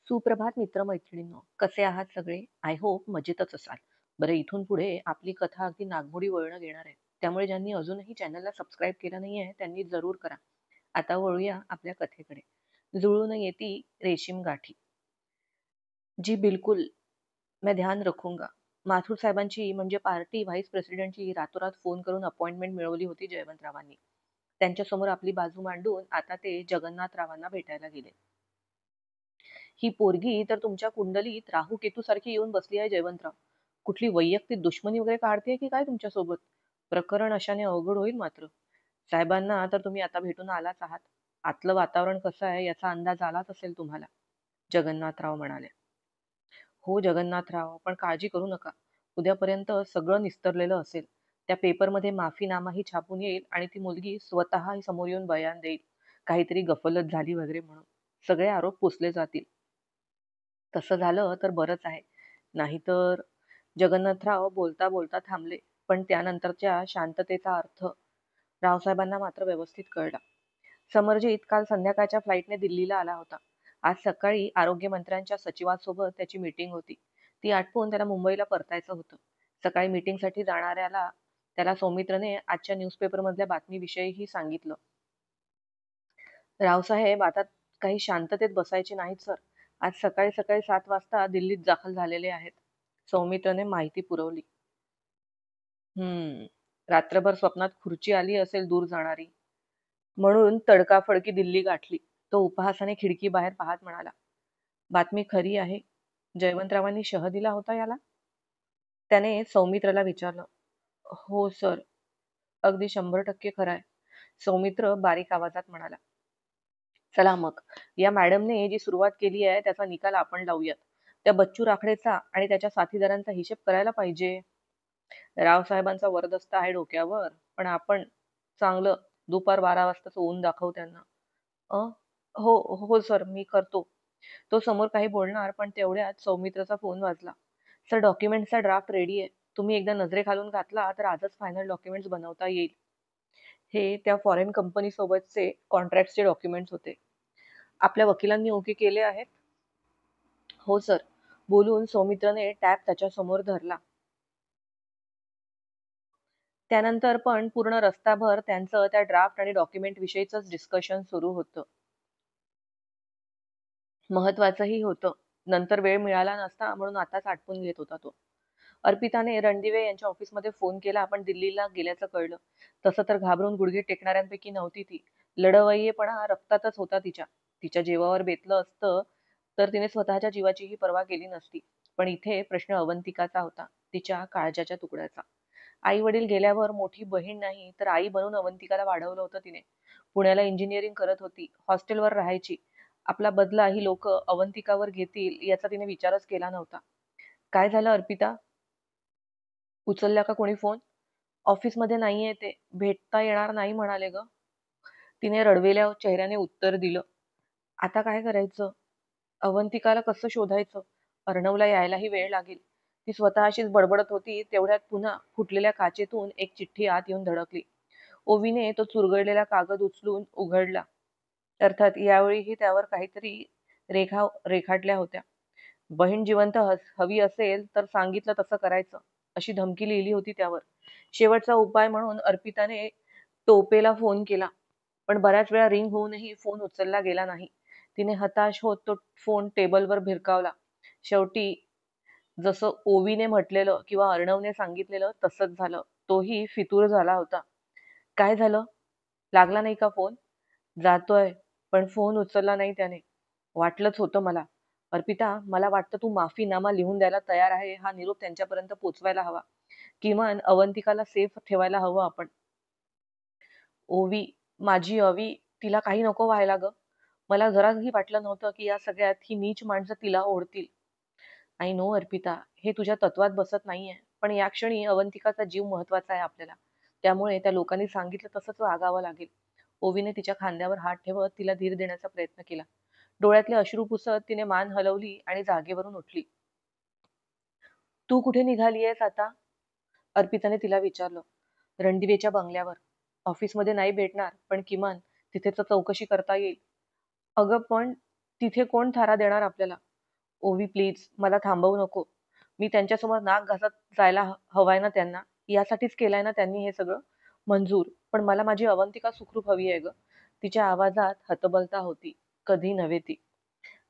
सुप्रभात मित्र-मैत्रिणींनो, कसे आहात सगळे? आय होप मजेतच असाल. बरं इथून पुढे आपली कथा अगदी नागमोडी वळणं घेणार आहे. त्यामुळे ज्यांनी अजूनही चॅनलला सबस्क्राईब केलं नाहीये त्यांनी जरूर करा. आता वळूया आपल्या कथेकडे. जुळून येती रेशीम गाठी. जी बिलकुल मैं ध्यान रखूंगा. माथुर साहेबांची म्हणजे पार्टी व्हाईस प्रेसिडेंटची रातोरात फोन करून अपॉइंटमेंट मिळवली होती जयवंतरावांनी. त्यांच्यासमोर आपली बाजू मांडून आता ते जगन्नाथरावांना भेटायला गेले. ही पोरगी तर तुमच्या कुंडलीत राहू केतू सारखी येऊन बसली आहे जयवंतराव. कुठली वैयक्तिक दुश्मनी वगैरे काढते की काय तुमच्यासोबत? प्रकरण अशाने अवघड होईल मात्र. साहेबांना तर तुम्ही आता भेटून आलाच आहात. आतलं वातावरण कसं आहे याचा अंदाज आलाच असेल तुम्हाला. जगन्नाथराव म्हणाले. हो जगन्नाथराव, पण काळजी करू नका. उद्यापर्यंत सगळं निस्तरलेलं असेल. त्या पेपरमध्ये माफीनामाही छापून येईल आणि ती मुलगी स्वतः समोर येऊन बयान देईल. काहीतरी गफलत झाली वगैरे म्हणून. सगळे आरोप पुसले जातील. तसं झालं तर बरंच आहे. नाहीतर जगन्नाथराव बोलता बोलता थांबले. पण त्यानंतरच्या शांततेचा अर्थ रावसाहेबांना मात्र व्यवस्थित कळला. समरजीत काल संध्याकाळच्या फ्लाईटने दिल्लीला आला होता. आज सकाळी आरोग्यमंत्र्यांच्या सचिवांसोबत त्याची मीटिंग होती. ती आटपून त्याला मुंबईला परतायचं होतं. सकाळी मीटिंगसाठी जाणाऱ्याला त्याला सौमित्रने आजच्या न्यूजपेपरमधल्या बातमीविषयीही सांगितलं. रावसाहेब आता काही शांततेत बसायचे नाहीत सर. आज सकाळी सकाळी 7 वाजता दिल्लीत दाखल झालेले आहेत. सौमित्रने माहिती पुरवली. रात्रभर स्वप्नात खुर्ची आली असेल दूर जाणारी. म्हणून तडकाफडकी दिल्ली गाठली. तो उपहासाने खिडकीबाहेर पाहत म्हणाला. बातमी खरी आहे. जयवंतरावांनी शह दिला होता याला? त्याने सौमित्रला विचारलं. हो सर, अगदी 100% खरं आहे. सौमित्र बारीक आवाजात म्हणाला. चला मग, या मॅडमने जी सुरुवात केली आहे त्याचा निकाल आपण लावूयात. त्या बच्चू राखडेचा आणि त्याच्या साथीदारांचा हिशेब करायला पाहिजे. रावसाहेबांचा वरदस्ता आहे डोक्यावर, पण आपण चांगलं दुपार 12 वाजताच ऊन दाखवू त्यांना. अ हो हो सर, मी करतो. तो समोर काही बोलणार पण तेवढ्यात सौमित्रचा फोन वाजला. सर, डॉक्युमेंटचा ड्राफ्ट रेडी आहे. तुम्ही एकदा नजरेखालून घातला तर आजच फायनल डॉक्युमेंट्स बनवता येईल. हे त्या फॉरेन कंपनी सोबतचे कॉन्ट्रॅक्टचे डॉक्युमेंट्स होते. आपल्या वकिलांनी ओके केले आहेत? हो सर, बोलून सौमित्रने टॅब त्याच्या समोर धरला. त्यानंतर पण पूर्ण रस्ताभर त्यांचं त्या ड्राफ्ट आणि डॉक्युमेंट विषयीच डिस्कशन सुरू होतं. महत्वाचंही होतं. नंतर वेळ मिळाला नसता म्हणून आताच आटपून घेत होता तो. अर्पिताने रणदिवे यांच्या ऑफिसमध्ये फोन केला पण दिल्लीला गेल्याचं कळलं. तसं तर घाबरून गुडघे टेकणाऱ्यांपैकी नव्हती ती. लढवय्येपणा रक्तातच होता तिच्या. तिच्या जीवावर बेतलं असतं तर तिने स्वतःच्या जीवाचीही पर्वा केली नसती. पण इथे प्रश्न अवंतिकाचा होता, तिच्या काळजाच्या तुकड्याचा. आई वडील गेल्यावर मोठी बहीण नाही तर आई बनून अवंतिकाला वाढवलं होतं तिने. पुण्याला इंजिनिअरिंग करत होती, हॉस्टेलवर राहायची. आपला बदला ही लोक अवंतिकावर घेतील याचा तिने विचारच केला नव्हता. काय झालं अर्पिता? उचलला का कोणी फोन? ऑफिसमध्ये नाहीये ते, भेटता येणार नाही म्हणाले ग. तिने रडवेल्या चेहऱ्याने उत्तर दिलं. आता काय करायचं? अवंतिकाला कसं शोधायचं? अर्णवला यायलाही वेळ लागेल. ती स्वतःशीच बडबडत होती तेवढ्यात पुन्हा फुटलेल्या काचेतून एक चिठ्ठी आत येऊन धडकली. ओवीने तो चुरगळलेला कागद उचलून उघडला. अर्थात यावेळीही त्यावर काहीतरी रेखा रेखाटल्या होत्या. बहीण जिवंत हवी असेल तर सांगितलं तसं करायचं, अशी धमकी लिहिली होती त्यावर. शेवटचा उपाय म्हणून अर्पिताने टोपेला फोन केला. पण बऱ्याच वेळा रिंग होऊनही फोन उचलला गेला नाही. तिने हताश होत तो फोन टेबलवर भिरकावला. शेवटी जसं ओवीने म्हटलेलं किंवा अर्णवने सांगितलेलं तसंच झालं. तोही फितूर झाला होता. काय झालं? लागला नाही का फोन? जातोय, पण फोन उचलला नाही त्याने. वाटलंच होतं मला. अर्पिता, मला वाटतं तू माफीनामा लिहून द्यायला तयार आहे हा निरोप त्यांच्यापर्यंत पोचवायला हवा. किमान अवंतिकाला सेफ ठेवायला हवं आपण. ओवी, माझी अवी, तिला काही नको व्हायला ग. मला जराही वाटलं नव्हतं की या सगळ्यात ही नीच माणसं तिला ओढतील. आय नो अर्पिता, हे तुझ्या तत्वात बसत नाहीये. पण या क्षणी अवंतिकाचा जीव महत्वाचा आहे आपल्याला. त्यामुळे त्या लोकांनी सांगितलं तसंच वागावं लागेल. ओवीने तिच्या खांद्यावर हात ठेवत तिला धीर देण्याचा प्रयत्न केला. डोळ्यातले अश्रू पुसत तिने मान हलवली आणि जागेवरून उठली. तू कुठे निघालीयस आता? अर्पिताने तिला विचारलं. रणदिवेच्या बंगल्यावर. ऑफिसमध्ये नाही भेटणार पण किमान तिथे तर चौकशी करता येईल. अगं पण तिथे कोण थारा देणार आपल्याला? ओवी प्लीज मला थांबवू नको. मी त्यांच्यासमोर नाक घासत जायला हवाय ना त्यांना. यासाठीच केलंय ना त्यांनी हे सगळं. मंजूर, पण मला माझी अवंतिका सुखरूप हवी आहे ग. तिच्या आवाजात हतबलता होती. कधी नव्हे ती.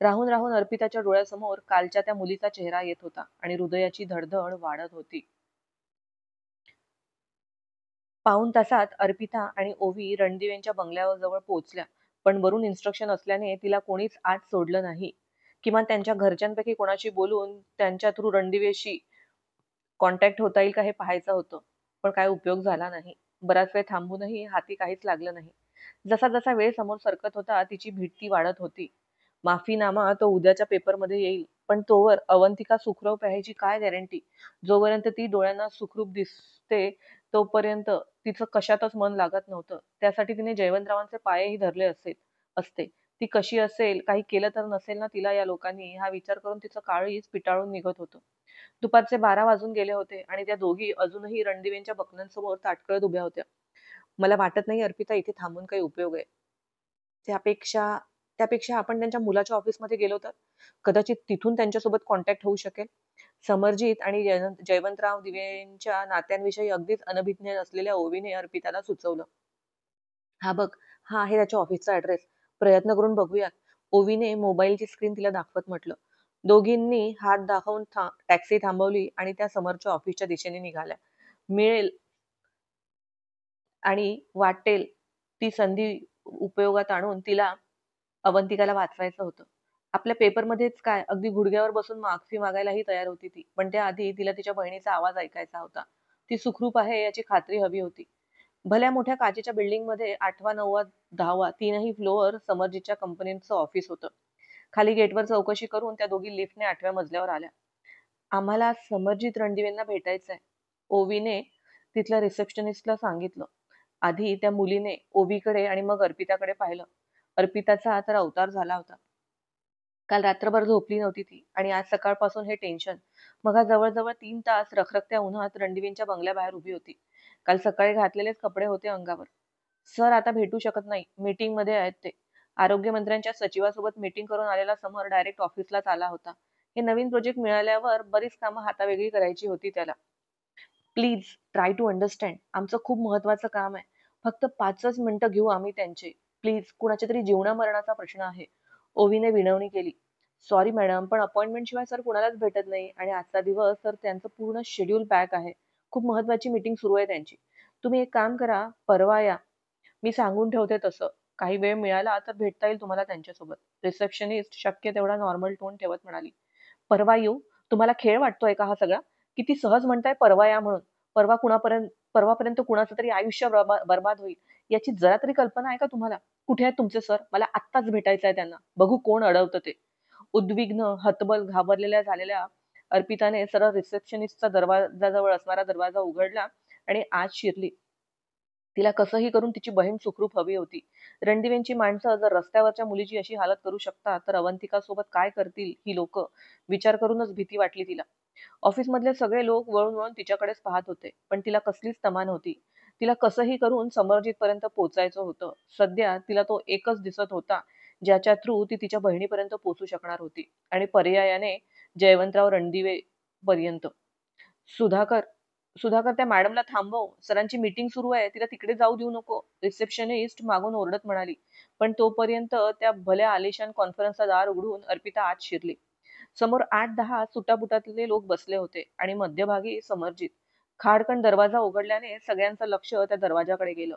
राहून राहून अर्पिताच्या डोळ्यासमोर कालच्या त्या मुलीचा चेहरा येत होता आणि हृदयाची धडधड वाढत होती. पाऊण तासात अर्पिता आणि ओवी रणदिवेंच्या बंगल्याजवळ पोहोचल्या. पण वरून इन्स्ट्रक्शन असल्याने तिला कोणीच आत सोडलं नाही. किमान त्यांच्या घरच्यांपैकी कोणाशी बोलून त्यांच्या थ्रू रणदिवेशी कॉन्टॅक्ट होता येईल का हे पाहायचं होतं. पण काय उपयोग झाला नाही. बराच वेळ थांबूनही हाती काहीच लागलं नाही. जसा जसा वेळ समोर सरकत होता तिची भीती वाढत होती. माफीनामा तो उद्याच्या पेपरमध्ये येईल, पण तोवर अवंतिका सुखरूप राहायची काय गॅरंटी? जोपर्यंत ती डोळ्यांना सुखरूप दिसते तोपर्यंत तिचं कशातच मन लागत नव्हतं. त्यासाठी तिने जयवंतरावांचे पायही धरले असते. ती कशी असेल, काही केलं तर नसेल ना तिला या लोकांनी, हा विचार करून तिचं काळीज पिटाळून निघत होतं. दुपारचे 12 वाजून गेले होते आणि त्या दोघी अजूनही रणदिवेंच्या बकन्यांसमोर ताटकळत उभ्या होत्या. मला वाटत नाही अर्पिता इथे थांबून काही उपयोग आहे. त्यापेक्षा त्यापेक्षा आपण त्यांच्या मुलाच्या ऑफिसमध्ये गेलो तर कदाचित तिथून त्यांच्यासोबत कॉन्टॅक्ट होऊ शकेल. समरजित आणि जयवंतराव दिवेंच्या नात्यांविषयी अगदीच अनभिज्ञ असलेल्या ओवीने अर्पिताला सुचवलं. हा बघ, हा आहे त्याच्या ऑफिसचा ऍड्रेस. प्रयत्न करून बघूयात. ओवीने मोबाईलची स्क्रीन तिला दाखवत म्हटलं. दोघींनी हात दाखवून टॅक्सी थांबवली आणि त्या समरच्या ऑफिसच्या दिशेने निघाल्या. मिळेल आणि वाटेल ती संधी उपयोगात आणून तिला अवंतिकाला वाचवायचं होतं. आपल्या पेपरमध्येच काय, अगदी गुडघ्यावर बसून माफी मागायलाही तयार होती ती. पण त्याआधी तिला तिच्या बहिणीचा आवाज ऐकायचा होता. ती सुखरूप आहे याची खात्री हवी होती. भल्या मोठ्या काचेच्या बिल्डिंगमध्ये 8वा 9वा 10वा तीनही फ्लोअर समरजीतच्या कंपनीचं ऑफिस होतं. खाली गेटवर चौकशी करून त्या दोघी लिफ्टने 8व्या मजल्यावर आल्या. आम्हाला समरजित रणदिवेंना भेटायचंय, ओवीने तिथल्या रिसेप्शनिस्टला सांगितलं. आधी त्या मुलीने ओवीकडे आणि मग अर्पिताकडे पाहिलं. अर्पिताचा तर अवतार झाला होता. काल रात्रभर झोपली नव्हती ती आणि आज सकाळपासून हे टेन्शन. मग जवळजवळ 3 तास रखरखत्या उन्हात रणदिवेंच्या बंगल्याबाहेर उभी होती. काल सकाळी घातलेलेच कपडे होते अंगावर. सर आता भेटू शकत नाही, मीटिंग मध्ये आहेत ते. आरोग्यमंत्र्यांच्या सचिवासोबत मीटिंग करून आलेला समर डायरेक्ट ऑफिसलाच आला होता. हे नवीन प्रोजेक्ट मिळाल्यावर बरीच कामं हातावेगळी करायची होती त्याला. Please try to understand. आमचं खूप महत्वाचं काम आहे. फक्त 5च मिनिटं घेऊ आम्ही त्यांचे. प्लीज, कुणाच्या तरी जीवना-मरणाचा प्रश्न आहे. ओवीने विनवणी केली. सॉरी मॅडम, पण अपॉइंटमेंट शिवाय सर कुणालाच भेटत नाही आणि आजचा दिवस तर त्यांचं पूर्ण शेड्यूल पॅक आहे. खूप महत्वाची मीटिंग सुरू आहे त्यांची. तुम्ही एक काम करा, परवा या. मी सांगून ठेवते तसं. काही वेळ मिळाला तर भेटता येईल तुम्हाला त्यांच्यासोबत. रिसेप्शनिस्ट शक्य तेवढा नॉर्मल टोन ठेवत म्हणाली. परवा येऊ? तुम्हाला खेळ वाटतोय का हा सगळा? किती सहज म्हणताय परवा या म्हणून. परवापर्यंत कुणाचं तरी आयुष्य बर्बाद होईल याची जरा तरी कल्पना आहे का तुम्हाला? कुठे आहेत तुमचे सर? मला आत्ताच भेटायचं आहे त्यांना. बघू कोण अडवतं ते. उद्विग्न, हतबल, घाबरलेल्या झालेल्या अर्पिताने सरळ रिसेप्शनिस्टचा दरवाजाजवळ असणारा दरवाजा उघडला आणि आत शिरली. तिला कसंही करून तिची बहीण सुखरूप हवी होती. रणदिवेंची माणसं जर रस्त्यावरच्या मुलीची अशी हालत करू शकतात तर अवंतिका सोबत काय करतील ही लोक, विचार करूनच भीती वाटली तिला. ऑफिसमधले सगळे लोक वळून वळून तिच्याकडेच पाहत होते, पण तिला कसलीच तमा नव्हती. तिला कसंही करून समरजित पर्यंत पोहोचायचं होतं. सध्या तिला तो एकच दिसत होता ज्याच्या थ्रू ती तिच्या बहिणीपर्यंत पोहोचू शकणार होती आणि पर्यायाने जयवंतराव रणदिवे पर्यंत. सुधाकर सुधाकर, त्या मॅडमला थांबव. सरांची मीटिंग सुरू आहे, तिला तिकडे जाऊ देऊ नको. रिसेप्शनिस्ट मागून ओरडत म्हणाली. पण तोपर्यंत त्या भल्या आलिशान कॉन्फरन्सचा दार उघडून अर्पिता आत शिरली. समोर 8-10 सुटाबुटातले लोक बसले होते आणि मध्यभागी समरजित. खाडकन दरवाजा उघडल्याने सगळ्यांचं लक्ष त्या दरवाजाकडे गेलं.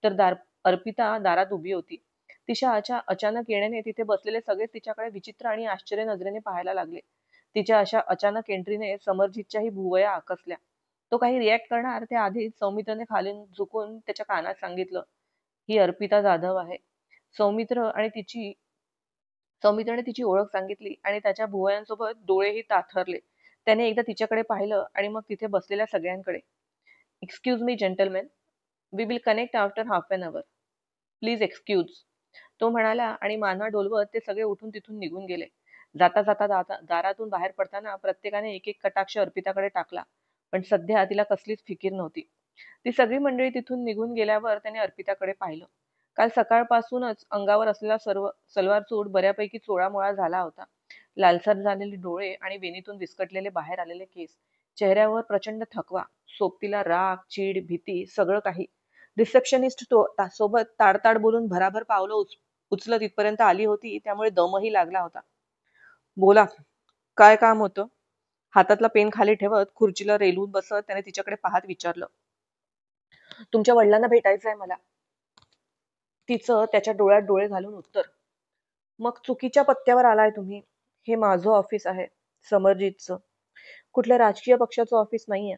तर अर्पिता दारात उभी होती. तिच्या अचानक येण्याने तिथे बसलेले सगळे तिच्याकडे विचित्र आणि आश्चर्य नजरेने पाहायला लागले. तिच्या अशा अचानक एंट्रीने समरजितच्याही भुवया आकसल्या. तो काही रिॲक्ट करणार त्याआधीच सौमित्रने खाली झुकून त्याच्या कानात सांगितलं, ही अर्पिता जाधव आहे. सौमित्र आणि तिची सौमित्राने तिची ओळख सांगितली आणि त्याच्या भुवयांसोबत डोळेही ताठरले. त्याने एकदा तिच्याकडे पाहिलं आणि मग तिथे बसलेल्या सगळ्यांकडे. Excuse me gentleman, we will connect after half an hour. Please excuse, तो म्हणाला आणि मानवा डोलवत ते सगळे उठून तिथून निघून गेले. जाता जाता दारातून बाहेर पडताना प्रत्येकाने एक एक कटाक्ष अर्पिताकडे टाकला, पण सध्या तिला कसलीच फिकीर नव्हती. ती सगळी मंडळी तिथून निघून गेल्यावर त्याने अर्पिताकडे पाहिलं. काल सकाळपासूनच अंगावर असलेला सर्व सलवार सूट बऱ्यापैकी चोळामोळा झाला होता. लालसर झालेले डोळे आणि वेणीतून विस्कटलेले बाहेर आलेले केस, चेहऱ्यावर प्रचंड थकवा, सोबतीला राग, चीड, भीती, सगळं काही. रिसेप्शनिस्ट सोबत ताडताड बोलून भराभर पावलं उचलत इथपर्यंत आली होती, त्यामुळे दमही लागला होता. बोला, काय काम होतं? हातातला पेन खाली ठेवत खुर्चीला रेलून बसत त्याने तिच्याकडे पाहत विचारलं. तुमच्या वडिलांना भेटायचं आहे मला. तिचं त्याच्या डोळ्यात डोळे घालून उत्तर. मग चुकीच्या पत्त्यावर आलाय तुम्ही. हे माझं ऑफिस आहे, समरजितचं. कुठल्या राजकीय पक्षाचं ऑफिस नाहीये.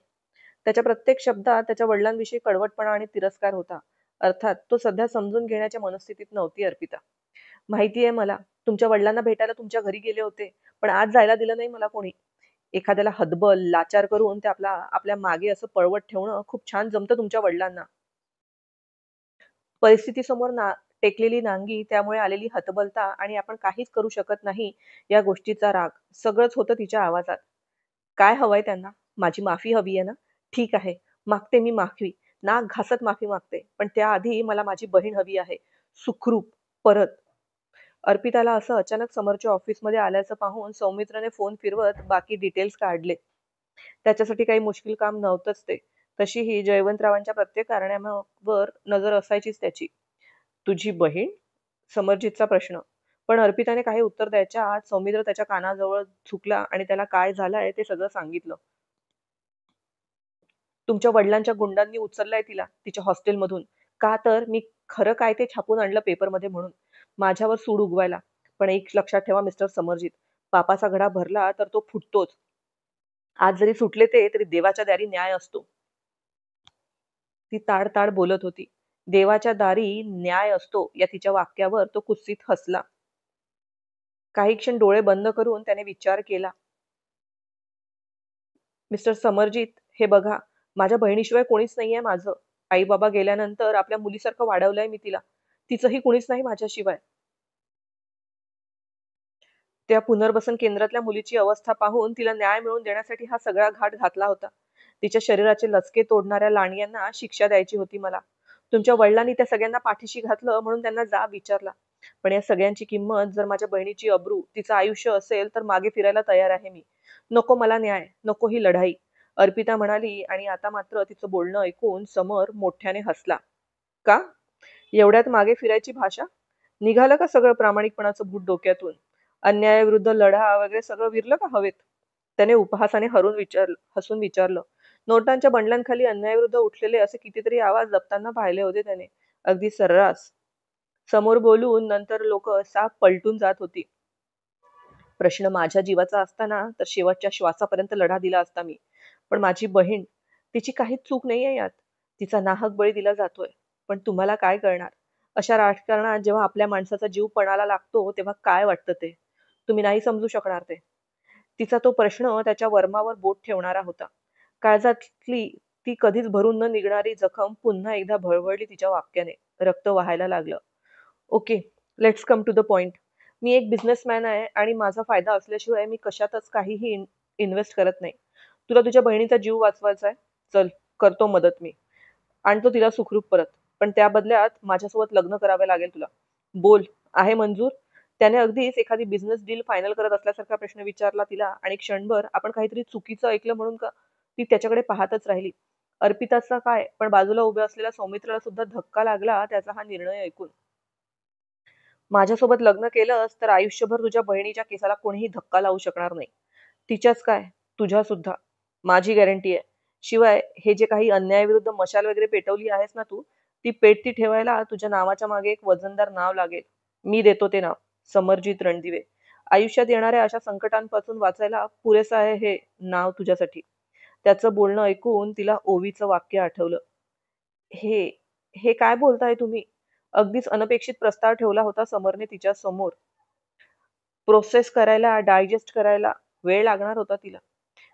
त्याच्या प्रत्येक शब्दात त्याच्या वडिलांविषयी कडवटपणा आणि तिरस्कार होता. अर्थात तो सध्या समजून घेण्याच्या मनस्थितीत नव्हती अर्पिता. माहिती आहे मला, तुमच्या वडिलांना भेटायला तुमच्या घरी गेले होते, पण आज जायला दिलं नाही मला कोणी. एखाद्याला हतबल, लाचार करून ते आपल्या मागे असं पळवट ठेवणं खूप छान जमतं तुमच्या वडिलांना. परिस्थितीसमोर टेकलेली नांगी, त्यामुळे आलेली हतबलता आणि आपण काहीच करू शकत नाही या गोष्टीचा राग, सगळंच होतं तिच्या आवाजात. काय हवंय त्यांना? माझी माफी हवी आहे ना? ठीक आहे, मागते मी माफी. नाक घासत माफी मागते, पण त्याआधी मला माझी बहीण हवी आहे, सुखरूप, परत. अर्पिताला असं अचानक समोरच्या ऑफिसमध्ये आल्याचं पाहून सौमित्रने फोन फिरवत बाकी डिटेल्स काढले. त्याच्यासाठी काही मुश्किल काम नव्हतंच ते. तशीही जयवंतरावांच्या प्रत्येक कारणावर नजर असायचीच त्याची. तुझी बहीण? समरजितचा प्रश्न. पण अर्पिताने काही उत्तर द्यायच्या आत सौमित्र त्याच्या कानाजवळ झुकला आणि त्याला काय झालंय ते सगळं सांगितलं. तुमच्या वडिलांच्या गुंडांनी उचललाय तिला तिच्या हॉस्टेलमधून. का तर मी खरं काय ते छापून आणलं पेपरमध्ये म्हणून. माझ्यावर सूड उगवायला. पण एक लक्षात ठेवा मिस्टर समरजित, पापाचा घडा भरला तर तो फुटतोच. आज जरी सुटले ते तरी देवाच्या दारी न्याय असतो. ती ताड बोलत होती. देवाच्या दारी न्याय असतो या तिच्या वाक्यावर तो कुत्सित हसला. काही क्षण डोळे बंद करून त्याने विचार केला. मिस्टर समरजित, हे बघा, माझ्या बहिणीशिवाय कोणीच नाहीये माझं. आई बाबा गेल्यानंतर आपल्या मुलीसारखं वाढवलंय मी तिला. तिचंही कोणीच नाही माझ्याशिवाय. त्या पुनर्वसन केंद्रातल्या मुलीची अवस्था पाहून तिला न्याय मिळवून देण्यासाठी हा सगळा घाट घातला होता. तिच्या शरीराचे लचके तोडणाऱ्या लांडग्यांना शिक्षा द्यायची होती मला. तुमच्या वडिलांनी त्या सगळ्यांना पाठीशी घातलं म्हणून त्यांना जाब विचारला. पण या सगळ्यांची किंमत जर माझ्या बहिणीची अब्रू, तिचं आयुष्य असेल तर मागे फिरायला तयार आहे मी. नको मला न्याय, नको ही लढाई, अर्पिता म्हणाली आणि आता मात्र तिचं बोलणं ऐकून समर मोठ्याने हसला. का? एवढ्यात मागे फिरायची भाषा? निघालं का सगळं प्रामाणिकपणाचं भूत डोक्यातून? अन्यायाविरुद्ध लढा वगैरे सगळं विरलं का हवेत? त्याने उपहासाने हसून विचारलं. नोटांच्या बंडलांखाली अन्यायाविरुद्ध उठलेले असे कितीतरी आवाज जपताना पाहिले होते त्याने, अगदी सर्रास. समोर बोलून नंतर लोक साफ पलटून जात होती. प्रश्न माझ्या जीवाचा असताना तर शेवटच्या श्वासापर्यंत लढा दिला असता मी. पण माझी बहीण, तिची काहीच चूक नाहीये यात. तिचा नाहक बळी दिला जातोय. पण तुम्हाला काय कळणार? अशा राजकारणात जेव्हा आपल्या माणसाचा जीव पणाला लागतो तेव्हा काय वाटतं ते तुम्ही नाही समजू शकणार ते. तिचा तो प्रश्न त्याच्या वर्मावर बोट ठेवणारा होता. काळजातली ती कधीच भरून न निघणारी जखम पुन्हा एकदा भळवळली तिच्या वाक्याने. रक्त वाहायला लागलं. Okay, let's come to the point. मी एक बिझनेसमॅन आहे आणि माझा फायदा असल्याशिवाय मी कशातच काहीही इन्व्हेस्ट करत नाही. तुला तुझ्या बहिणीचा जीव वाचवायचा आहे? चल, करतो मदत मी. आणतो तिला सुखरूप परत. पण त्या बदल्यात माझ्यासोबत लग्न करावे लागेल तुला. बोल, आहे मंजूर? त्याने अगदीच एखादी बिझनेस डील फायनल करत असल्यासारखा प्रश्न विचारला तिला आणि क्षणभर आपण काहीतरी चुकीचं ऐकलं म्हणून का ती त्याच्याकडे पाहतच राहिली. अर्पिताचा काय, पण बाजूला उभ्या असलेल्या सौमित्राला सुद्धा धक्का लागला त्याचा हा निर्णय ऐकून. माझ्यासोबत लग्न केलंस तर आयुष्यभर तुझ्या बहिणीच्या केसाला कोणीही धक्का लावू शकणार नाही. तिच्याच काय, तुझ्या सुद्धा. माझी गॅरंटी आहे. शिवाय हे जे काही अन्यायाविरुद्ध मशाल वगैरे पेटवली आहेस ना तू, ती पेटती ठेवायला तुझ्या नावाच्या मागे एक वजनदार नाव लागेल. मी देतो ते नाव, समरजित रणदिवे. आयुष्यात येणाऱ्या अशा संकटांपासून वाचायला पुरेसं आहे हे नाव तुझ्यासाठी. त्याचं बोलणं ऐकून तिला ओवीचं वाक्य आठवलं. हे हे काय बोलताय तुम्ही? अगदीच अनपेक्षित प्रस्ताव ठेवला होता समरने तिच्या समोर. प्रोसेस करायला, डायजेस्ट करायला वेळ लागणार होता तिला.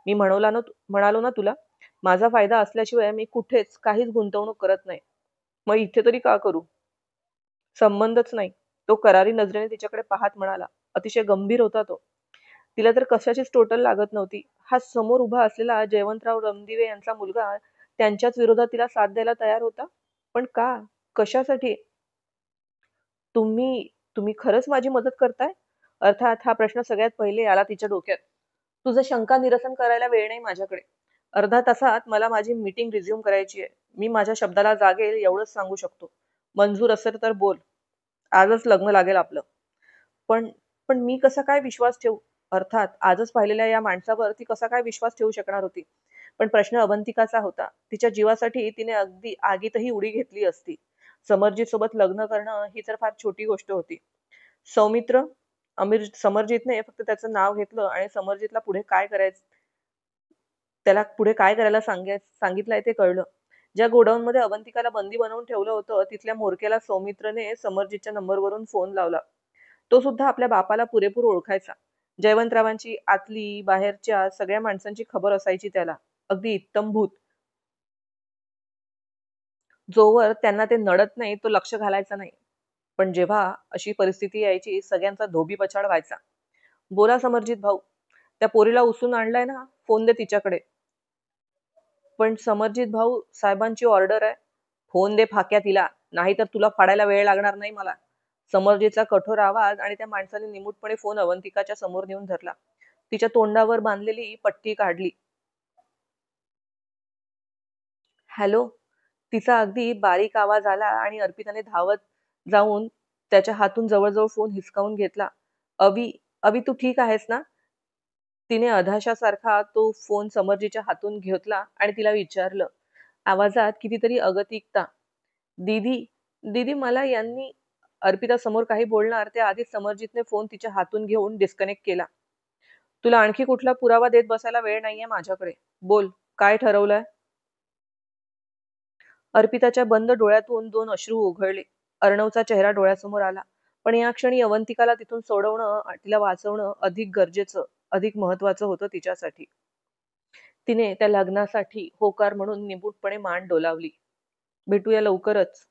मी म्हणालो ना तुला, माझा फायदा असल्याशिवाय मी कुठेच काहीच गुंतवणूक करत नाही. मग इथे तरी का करू? संबंधच नाही. तो करारी नजरेने तिच्याकडे पाहत म्हणाला. अतिशय गंभीर होता तो. तिला तर कशाचीच टोटल लागत नव्हती. हा समोर उभा असलेला जयवंतराव रणदिवे यांचा मुलगा त्यांच्याच विरोधात तिला साथ द्यायला तयार होता. पण का? कशासाठी? तुम्ही तुम्ही खरंच माझी मदत करताय? अर्थात हा प्रश्न सगळ्यात पहिले आला तिच्या डोक्यात. तुझं शंका निरसन करायला वेळ नाही माझ्याकडे. अर्ध्या तासात मला माझी मीटिंग रिझ्यूम करायची आहे. मी माझ्या शब्दाला जागेल एवढंच सांगू शकतो. मंजूर असेल तर बोल. आजच लग्न लागेल आपलं. पण पण मी कसा काय विश्वास ठेवू? अर्थात आजच पाहिलेल्या या माणसावर ती कसा काय विश्वास ठेवू शकणार होती? पण प्रश्न अवंतिकाचा होता. तिच्या जीवासाठी तिने अगदी आगीतही उडी घेतली असती. समरजित सोबत लग्न करणं ही तर फार छोटी गोष्ट होती. सौमित्र समरजितने फक्त त्याचं नाव घेतलं आणि समरजितला त्याला पुढे काय करायला सांगितलंय ते कळलं. ज्या गोडाऊनमध्ये अवंतिकाला बंदी बनवून ठेवलं होतं तिथल्या म्होरक्याला सौमित्रने समरजितच्या नंबरवरून फोन लावला. तो सुद्धा आपल्या बापाला पुरेपूर ओळखायचा. जयवंतरावांची आतली बाहेरच्या सगळ्या माणसांची खबर असायची त्याला. अगदी इत्तंभूत. जोवर त्यांना ते नडत नाही तो लक्ष घालायचा नाही. पण जेव्हा अशी परिस्थिती यायची सगळ्यांचा धोबीपछाड व्हायचा. बोला समरजित भाऊ, त्या पोरीला उचलून आणलाय ना, फोन दे तिच्याकडे. पण समरजित भाऊ, साहेबांची ऑर्डर आहे. फोन दे फाक्या तिला, नाहीतर तुला फाडायला वेळ लागणार नाही मला. समरजितचा कठोर आवाज आणि त्या माणसाने निमूटपणे फोन अवंतिकाच्या समोर नेऊन धरला. तिच्या तोंडावर बांधलेली पट्टी काढली. हॅलो. तिचा अगदी बारीक आवाज आला आणि अर्पिताने धावत जाऊन त्याच्या हातून जवळजवळ फोन हिसकावून घेतला. अभि, अभि तू ठीक आहेस ना? तिने अधाशासारखा तो फोन समर्जीच्या हातून घेतला आणि तिला विचारलं. आवाजात कितीतरी अगतिकता. दीदी, दीदी मला यांनी अर्पिता समोर काही बोलणार त्या आधीच समरजितने फोन तिच्या हातून घेऊन डिस्कनेक्ट केला. तुला आणखी कुठला पुरावा देत बसायला वेळ नाहीये माझ्याकडे. बोल, काय ठरवलंय? अर्पिताच्या बंद डोळ्यातून दोन अश्रू ओघळले. अर्णवचा चेहरा डोळ्यासमोर आला. पण या क्षणी अवंतिकाला तिथून सोडवणं, तिला वाचवणं अधिक गरजेचं, अधिक महत्वाचं होतं तिच्यासाठी. तिने त्या लग्नासाठी होकार म्हणून निमूटपणे मान डोलावली. भेटूया लवकरच.